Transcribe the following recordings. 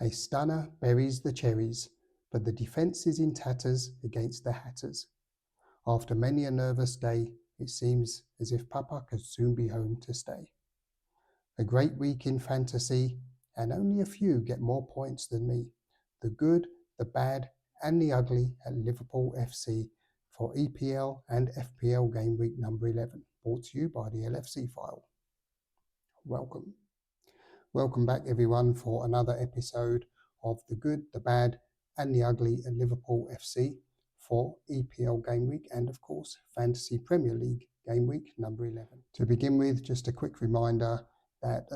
A stunner buries the Cherries, but the defence is in tatters against the Hatters. After many a nervous day, it seems as if Papa could soon be home to stay. A great week in fantasy, and only a few get more points than me. The good, the bad, and the ugly at Liverpool FC for EPL and FPL Gameweek number 11, brought to you by the LFC file. Welcome. Welcome back, everyone, for another episode of the good, the bad, and the ugly at Liverpool FC for EPL Gameweek and, of course, Fantasy Premier League Gameweek number 11. To begin with, just a quick reminder that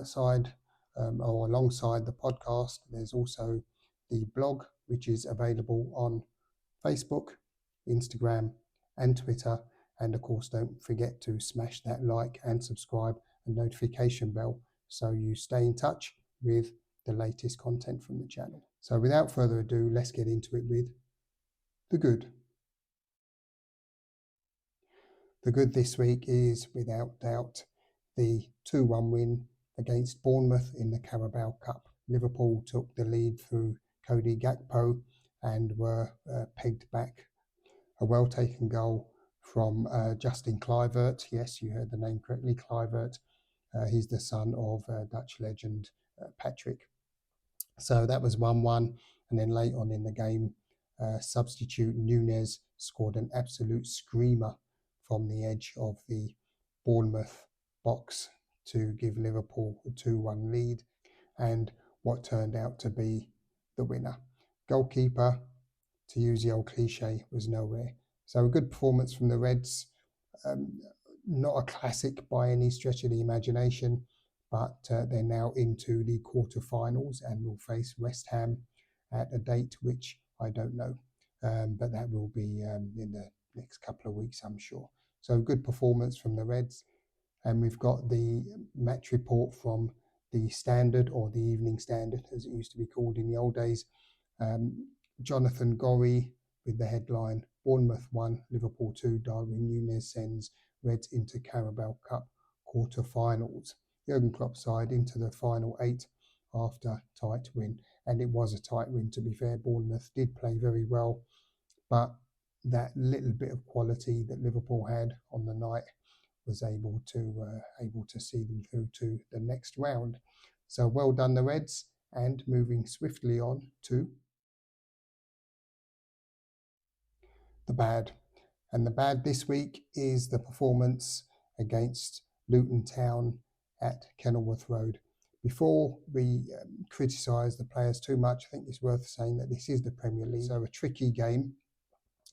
alongside the podcast, there's also the blog, which is available on Facebook, Instagram, and Twitter. And of course, don't forget to smash that like and subscribe and notification bell so you stay in touch with the latest content from the channel. So without further ado, let's get into it with the good. The good this week is, without doubt, the 2-1 win against Bournemouth in the Carabao Cup. Liverpool took the lead through Cody Gakpo and were pegged back. A well-taken goal from Justin Kluivert. Yes, you heard the name correctly, Kluivert. He's the son of Dutch legend Patrick. So that was 1-1. And then late on in the game, substitute Núñez scored an absolute screamer from the edge of the Bournemouth box to give Liverpool a 2-1 lead and what turned out to be the winner. Goalkeeper, to use the old cliche, was nowhere. So a good performance from the Reds. Not a classic by any stretch of the imagination, but they're now into the quarterfinals and will face West Ham at a date which I don't know, but that will be in the next couple of weeks, I'm sure. So good performance from the Reds. And we've got the match report from the Standard, or the Evening Standard as it used to be called in the old days. Jonathan Gorry with the headline, Bournemouth 1, Liverpool 2, Darwin Núñez sends Reds into Carabao Cup quarter-finals. Jurgen Klopp's side into the final 8 after tight win. And it was a tight win, to be fair. Bournemouth did play very well, but that little bit of quality that Liverpool had on the night was able to see them through to the next round. So well done, the Reds. And moving swiftly on to the bad. And the bad this week is the performance against Luton Town at Kenilworth Road. Before we criticise the players too much, I think it's worth saying that this is the Premier League, so a tricky game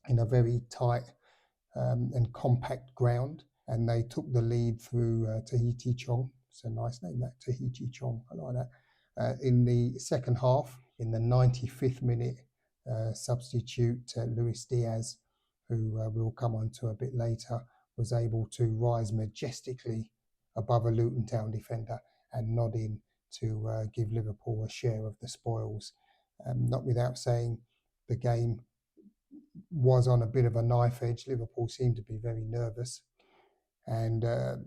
in a very tight and compact ground. And they took the lead through Tahiti Chong. It's a nice name, that, Tahiti Chong. I like that. In the second half, in the 95th minute, substitute Luis Diaz, who we'll come on to a bit later, was able to rise majestically above a Luton Town defender and nod in to give Liverpool a share of the spoils. Not without saying the game was on a bit of a knife edge. Liverpool seemed to be very nervous. And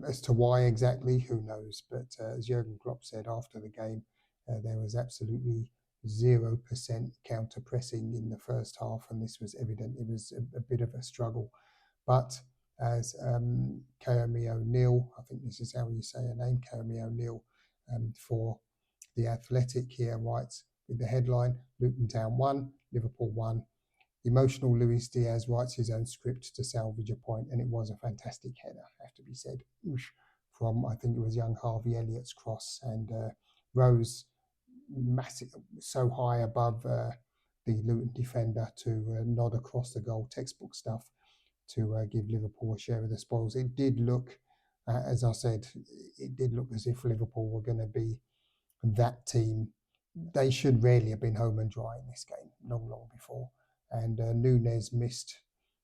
as to why exactly, who knows? But as Jurgen Klopp said after the game, there was absolutely 0% counter-pressing in the first half, and this was evident. It was a bit of a struggle. But as Kaomi O'Neill, I think this is how you say her name, Kaomi O'Neill, for The Athletic here writes with the headline, Luton Town 1, Liverpool 1. Emotional Luis Diaz writes his own script to salvage a point, and it was a fantastic header, have to be said, from, I think it was young Harvey Elliott's cross, and rose massive, so high above the Luton defender to nod across the goal, textbook stuff, to give Liverpool a share of the spoils. It did look, as I said, it did look as if Liverpool were going to be that team. They should rarely have been home and dry in this game, long before. And Núñez missed,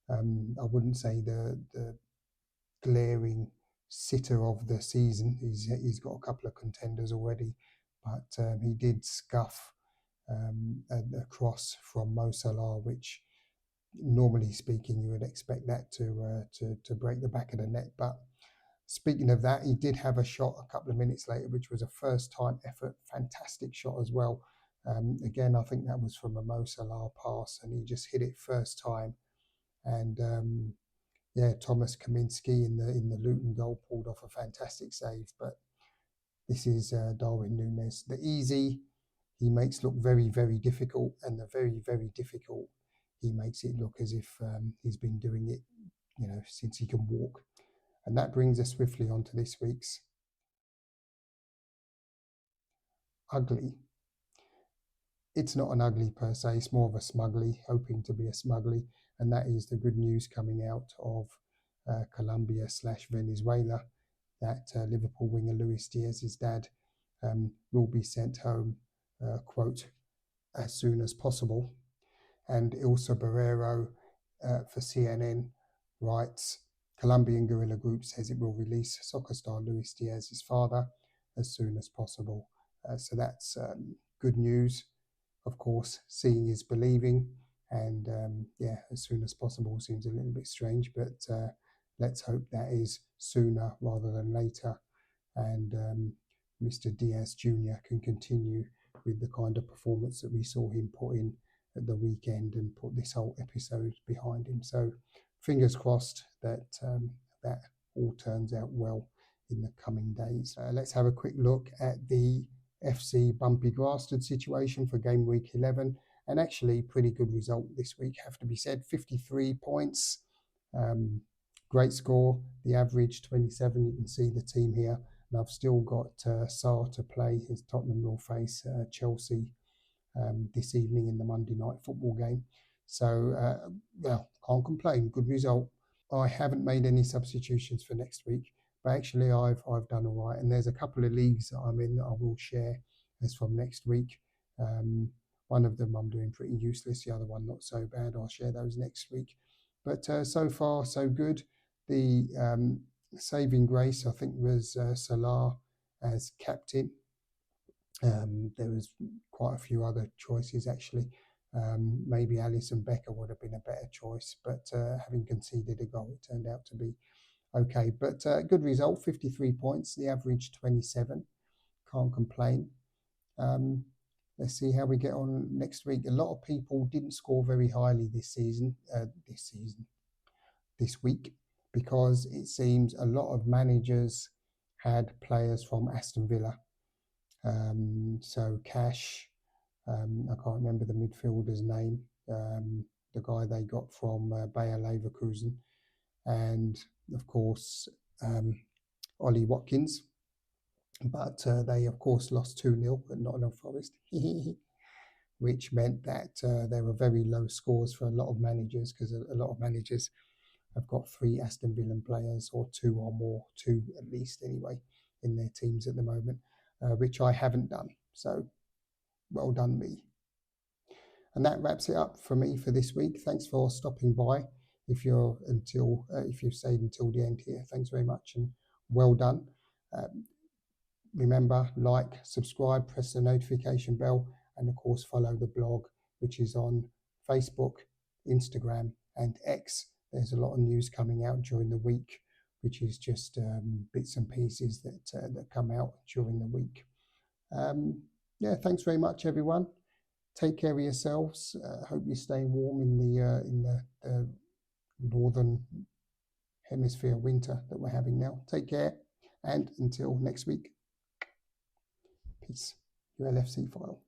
I wouldn't say the glaring sitter of the season. He's got a couple of contenders already, but he did scuff a cross from Mo Salah, which normally speaking you would expect that to break the back of the net. But speaking of that, he did have a shot a couple of minutes later, which was a first time effort, fantastic shot as well. Again, I think that was from a Mo Salah pass, and he just hit it first time. And Thomas Kaminski in the Luton goal pulled off a fantastic save. But this is Darwin Núñez. The easy he makes look very, very difficult, and the very, very difficult he makes it look as if he's been doing it, since he can walk. And that brings us swiftly on to this week's ugly. It's not an ugly per se, it's more of a smugly, hoping to be a smugly, and that is the good news coming out of Colombia/Venezuela that Liverpool winger Luis Diaz's dad will be sent home, quote, as soon as possible. And Ilsa Barrero for CNN writes, Colombian guerrilla group says it will release soccer star Luis Diaz's father as soon as possible. So that's good news. Of course, seeing is believing, and as soon as possible seems a little bit strange, but let's hope that is sooner rather than later, and Mr. Diaz Jr. can continue with the kind of performance that we saw him put in at the weekend and put this whole episode behind him. So fingers crossed that that all turns out well in the coming days. Let's have a quick look at the FC Bumpy Grafton situation for game week 11, and actually pretty good result this week, have to be said. 53 points, great score. The average 27. You can see the team here, and I've still got Sarr to play as Tottenham will face Chelsea this evening in the Monday night football game. So can't complain. Good result. I haven't made any substitutions for next week, but actually I've done all right. And there's a couple of leagues that I'm in that I will share as from next week. One of them I'm doing pretty useless, the other one not so bad. I'll share those next week. But so far, so good. The saving grace, I think, was Salah as captain. There was quite a few other choices, actually. Maybe Alisson Becker would have been a better choice, but having conceded a goal, it turned out to be okay. But good result, 53 points, the average 27. Can't complain. Let's see how we get on next week. A lot of people didn't score very highly this week, because it seems a lot of managers had players from Aston Villa. So Cash, I can't remember the midfielder's name, the guy they got from Bayer Leverkusen, and of course Ollie Watkins. But they of course lost 2-0 at Nottingham Forest, which meant that there were very low scores for a lot of managers, because a lot of managers have got 3 Aston Villa players, or 2 or more, 2 at least anyway, in their teams at the moment. Which I haven't done. So well done me. And that wraps it up for me for this week. Thanks for stopping by. If you've stayed until the end here, thanks very much and well done. Remember, like, subscribe, press the notification bell, and of course follow the blog, which is on Facebook, Instagram, and X. There's a lot of news coming out during the week, which is just bits and pieces that come out during the week. Thanks very much, everyone. Take care of yourselves. Hope you're staying warm in the northern hemisphere winter that we're having now. Take care, and until next week, peace. Your LFC file.